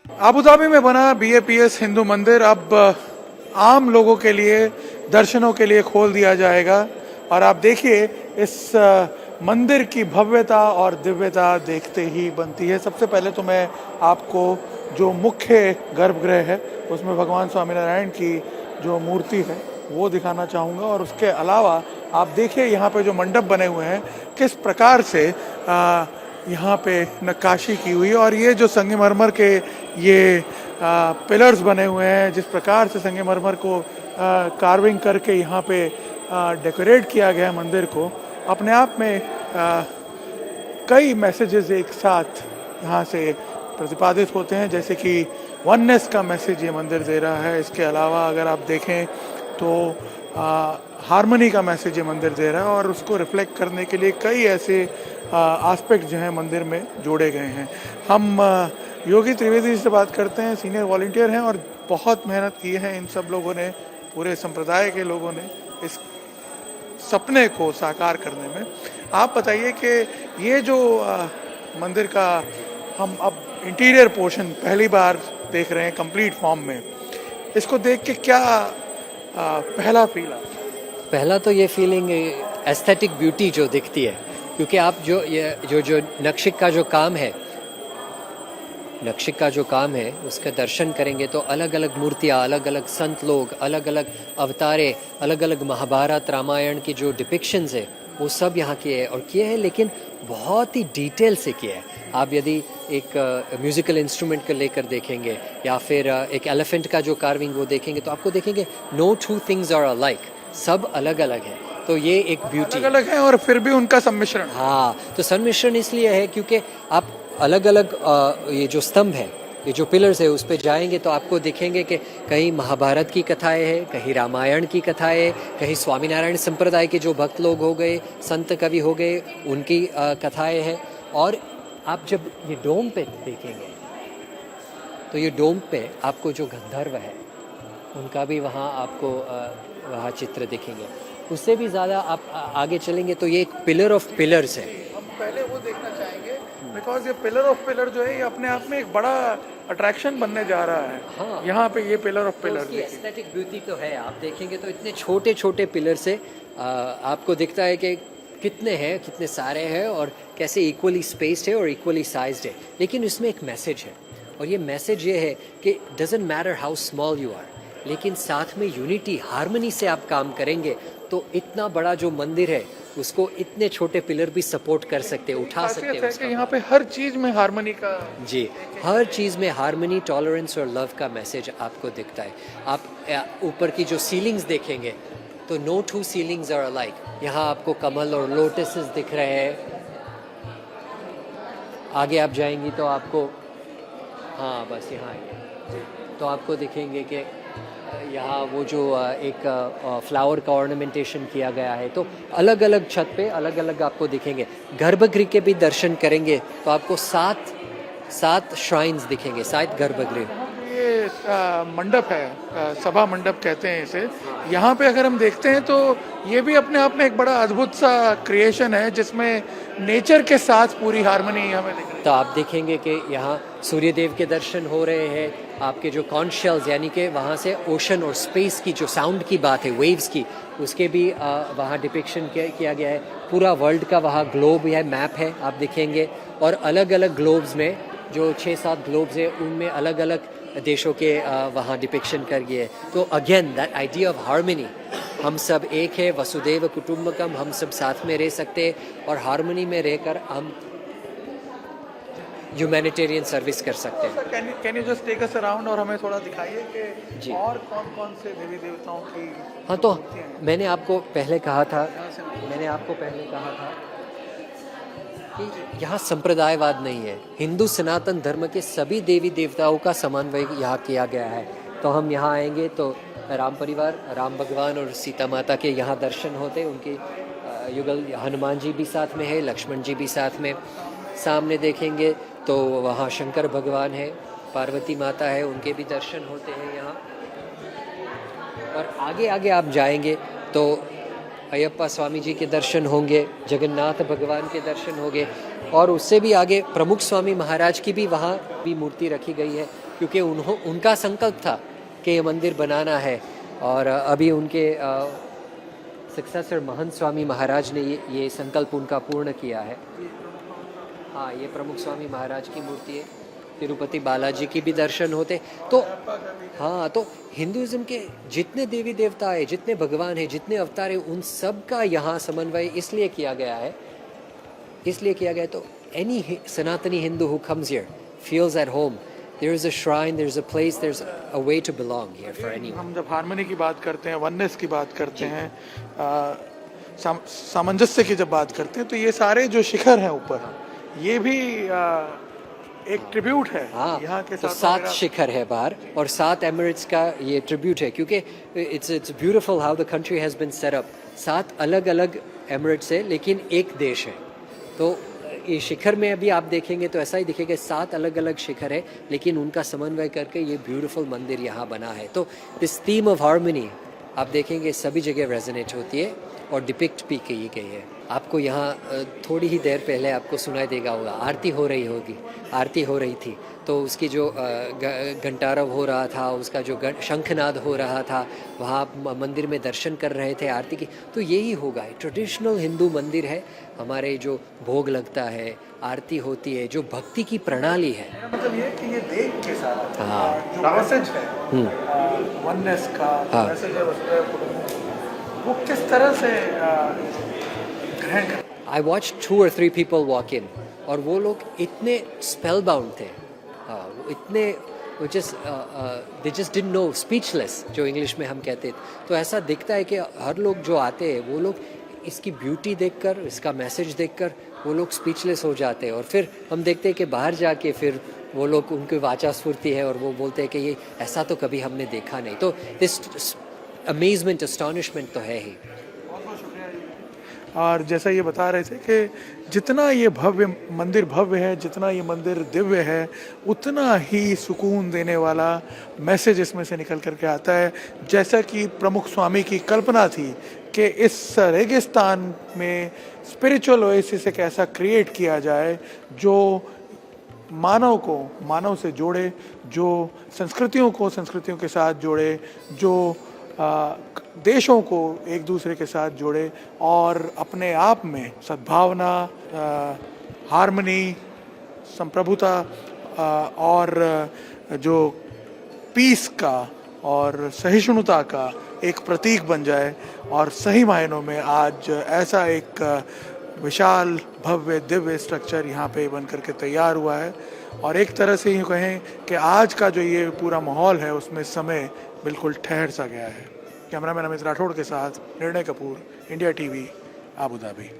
Abu Dhabi में बना BAPS Hindu मंदिर अब आम लोगों के लिए दर्शनों के लिए खोल दिया जाएगा। और आप देखिए इस मंदिर की भव्यता और दिव्यता देखते ही बनती है। सबसे पहले तो मैं आपको जो मुख्य गर्भगृह है उसमें भगवान स्वामीनारायण की जो मूर्ति है वो दिखाना चाहूँगा। और उसके अलावा आप देखिए यहाँ पे जो मंडप बने हुए हैं किस प्रकार से यहाँ पे नक्काशी की हुई है। और ये जो संगमरमर के ये पिलर्स बने हुए हैं, जिस प्रकार से संगमरमर को कार्विंग करके यहाँ पे डेकोरेट किया गया है मंदिर को, अपने आप में कई मैसेजेस एक साथ यहाँ से प्रतिपादित होते हैं। जैसे कि वननेस का मैसेज ये मंदिर दे रहा है। इसके अलावा अगर आप देखें तो हार्मनी का मैसेज ये मंदिर दे रहा है। और उसको रिफ्लेक्ट करने के लिए कई ऐसे एस्पेक्ट जो हैं मंदिर में जोड़े गए हैं। हम योगी त्रिवेदी जी से बात करते हैं, सीनियर वॉलंटियर हैं और बहुत मेहनत की है इन सब लोगों ने, पूरे संप्रदाय के लोगों ने इस सपने को साकार करने में। आप बताइए कि ये जो मंदिर का हम अब इंटीरियर पोर्शन पहली बार देख रहे हैं कंप्लीट फॉर्म में, इसको देख के क्या पहला फील आता? पहला तो ये फीलिंग एस्थेटिक ब्यूटी जो दिखती है, क्योंकि आप जो नक्शिक का जो काम है उसका दर्शन करेंगे तो अलग अलग मूर्तियाँ, अलग अलग संत लोग, अलग अलग अवतारे, अलग अलग महाभारत रामायण की जो डिपिक्शंस है वो सब यहाँ किए हैं और किए हैं, लेकिन बहुत ही डिटेल से किए हैं। आप यदि एक म्यूजिकल इंस्ट्रूमेंट को लेकर देखेंगे या फिर एक एलिफेंट का जो कार्विंग वो देखेंगे तो आपको देखेंगे no two things are alike, सब अलग अलग है। तो ये एक ब्यूटी, अलग अलग है और फिर भी उनका सम्मिश्रण। हाँ, तो सम्मिश्रण इसलिए है क्योंकि आप अलग अलग ये जो स्तंभ है, ये जो पिलर्स है उस पे जाएंगे तो आपको दिखेंगे कि कहीं महाभारत की कथाएं हैं, कहीं रामायण की कथाएं, कहीं स्वामीनारायण संप्रदाय के जो भक्त लोग हो गए, संत कवि हो गए, उनकी कथाएं हैं। और आप जब ये डोम पे देखेंगे तो ये डोम पे आपको जो गंधर्व है उनका भी वहाँ आपको वहाँ चित्र दिखेंगे। उससे भी ज़्यादा आप आगे चलेंगे तो ये एक पिलर ऑफ पिलर्स है। हम पहले वो देखना चाहेंगे बिकॉज ये पिलर ऑफ पिलर जो है ये अपने आप में एक बड़ा अट्रैक्शन बनने जा रहा है। हाँ, यहाँ पे ये पिलर ऑफ पिलर की एस्थेटिक ब्यूटी तो है। आप देखेंगे तो इतने छोटे छोटे पिलर से आपको दिखता है कि कितने हैं, कितने सारे हैं और कैसे इक्वली स्पेस्ड है और इक्वली साइज्ड है। लेकिन इसमें एक मैसेज है और ये मैसेज ये है कि doesn't matter how small you are, लेकिन साथ में यूनिटी, हार्मनी से आप काम करेंगे तो इतना बड़ा जो मंदिर है उसको इतने छोटे पिलर भी सपोर्ट कर सकते हैं, उठा सकते हैं। यहाँ पे हर चीज में हार्मनी का, जी, हर चीज में हार्मनी, टॉलरेंस और लव का मैसेज आपको दिखता है। आप ऊपर की जो सीलिंग्स देखेंगे तो no two ceilings are alike. यहाँ आपको कमल और लोटसेस दिख रहे हैं। आगे आप जाएंगी तो आपको, हाँ बस यहाँ आइए तो आपको दिखेंगे कि यहाँ वो जो एक फ्लावर का ऑर्नामेंटेशन किया गया है। तो अलग अलग छत पे अलग अलग आपको दिखेंगे। गर्भगृह के भी दर्शन करेंगे तो आपको सात श्राइन्स दिखेंगे, 7 गर्भगृह। ये मंडप है, सभा मंडप कहते हैं इसे। यहाँ पे अगर हम देखते हैं तो ये भी अपने आप में एक बड़ा अद्भुत सा क्रिएशन है जिसमें नेचर के साथ पूरी हार्मनी हमें दिख रही है। तो आप देखेंगे कि यहाँ सूर्य देव के दर्शन हो रहे हैं। आपके जो कॉन्च शेल्स यानी कि वहाँ से ओशन और स्पेस की जो साउंड की बात है, वेव्स की, उसके भी वहाँ डिपिक्शन किया गया है। पूरा वर्ल्ड का वहाँ ग्लोब है, मैप है, आप दिखेंगे। और अलग अलग ग्लोब्स में जो 6-7 ग्लोब्स है उनमें अलग अलग देशों के वहाँ डिपिक्शन कर गए। तो again that idea of harmony, हम सब एक है, वसुदेव कुटुंबकम, हम सब साथ में रह सकते हैं और हार्मनी में रहकर हम ह्यूमैनिटेरियन सर्विस कर सकते हैं। Can you just take us around और हमें थोड़ा दिखाइए कि जी, और कौन कौन से देवी देवताओं की। हाँ, तो मैंने आपको पहले कहा था कि यहाँ संप्रदायवाद नहीं है। हिंदू सनातन धर्म के सभी देवी देवताओं का समन्वय यहाँ किया गया है। तो हम यहाँ आएंगे तो राम परिवार, राम भगवान और सीता माता के यहाँ दर्शन होते। उनके युगल हनुमान जी भी साथ में है, लक्ष्मण जी भी साथ में। सामने देखेंगे तो वहाँ शंकर भगवान है, पार्वती माता है, उनके भी दर्शन होते हैं यहाँ। और आगे आगे आप जाएंगे तो अयप्पा स्वामी जी के दर्शन होंगे, जगन्नाथ भगवान के दर्शन होंगे और उससे भी आगे प्रमुख स्वामी महाराज की भी वहाँ भी मूर्ति रखी गई है। क्योंकि उनका संकल्प था कि ये मंदिर बनाना है और अभी उनके सक्सेसर महंत स्वामी महाराज ने ये संकल्प उनका पूर्ण किया है। हाँ, ये प्रमुख स्वामी महाराज की मूर्ति है। तिरुपति बालाजी की भी दर्शन होते। तो हाँ, तो हिंदुइज्म के जितने देवी देवता है, जितने भगवान हैं, जितने अवतार हैं, उन सब का यहाँ समन्वय इसलिए किया गया है, तो any Sanatani Hindu who comes here feels at home. There is a shrine, there is a place, there's a way to belong here for anyone. हम जब हार्मनी की बात करते हैं, वननेस की बात करते हैं, सामंजस्य की जब बात करते हैं, तो ये सारे जो शिखर हैं ऊपर, ये भी एक ट्रिब्यूट है। हाँ, यहाँ के तो 7 शिखर है बाहर और 7 एमिरेट्स का ये ट्रिब्यूट है, क्योंकि it's beautiful how the country has been set up. 7 अलग अलग एमिरेट्स है लेकिन एक देश है। तो ये शिखर में अभी आप देखेंगे तो ऐसा ही दिखेगा, 7 अलग अलग शिखर है लेकिन उनका समन्वय करके ये ब्यूटीफुल मंदिर यहाँ बना है। तो दिस थीम ऑफ हार्मनी आप देखेंगे सभी जगह रेजोनेट होती है और डिपिक्ट भी की गई है। आपको यहाँ थोड़ी ही देर पहले आपको सुनाई देगा होगा आरती हो रही थी, तो उसकी जो घंटारव हो रहा था, उसका जो शंखनाद हो रहा था, वहाँ मंदिर में दर्शन कर रहे थे आरती की। तो यही होगा, ट्रेडिशनल हिंदू मंदिर है। हमारे जो भोग लगता है, आरती होती है, जो भक्ति की प्रणाली है। मतलब ये कि ये देख के साथ जो मैसेज है वननेस का मैसेज है, वो किस तरह से ग्रहण कर। I watched 2 or 3 people walk in और वो लोग इतने स्पेल बाउंड थे, वो इतने they just didn't know, speechless जो इंग्लिश में हम कहते हैं। तो ऐसा दिखता है कि हर लोग जो आते हैं वो लोग इसकी ब्यूटी देखकर, इसका मैसेज देखकर वो लोग स्पीचलेस हो जाते हैं। और फिर हम देखते हैं कि बाहर जाके फिर वो लोग, उनकी वाचा स्फूर्ति है और वो बोलते हैं कि ये ऐसा तो कभी हमने देखा नहीं। तो दिस अमेजमेंट, अस्टॉनिशमेंट तो है ही। और जैसा ये बता रहे थे कि जितना ये मंदिर भव्य है, जितना ये मंदिर दिव्य है, उतना ही सुकून देने वाला मैसेज इसमें से निकल करके आता है। जैसा कि प्रमुख स्वामी की कल्पना थी कि इस रेगिस्तान में स्पिरिचुअल ओएसिस एक ऐसा क्रिएट किया जाए जो मानव को मानव से जोड़े, जो संस्कृतियों को संस्कृतियों के साथ जोड़े, जो देशों को एक दूसरे के साथ जोड़े और अपने आप में सद्भावना, हार्मनी, संप्रभुता और जो पीस का और सहिष्णुता का एक प्रतीक बन जाए। और सही मायनों में आज ऐसा एक विशाल भव्य दिव्य स्ट्रक्चर यहाँ पे बन करके तैयार हुआ है। और एक तरह से यूँ कहें कि आज का जो ये पूरा माहौल है उसमें समय बिल्कुल ठहर सा गया है। कैमरामैन अमित राठौड़ के साथ निर्णय Kapoor, India TV, Abu Dhabi.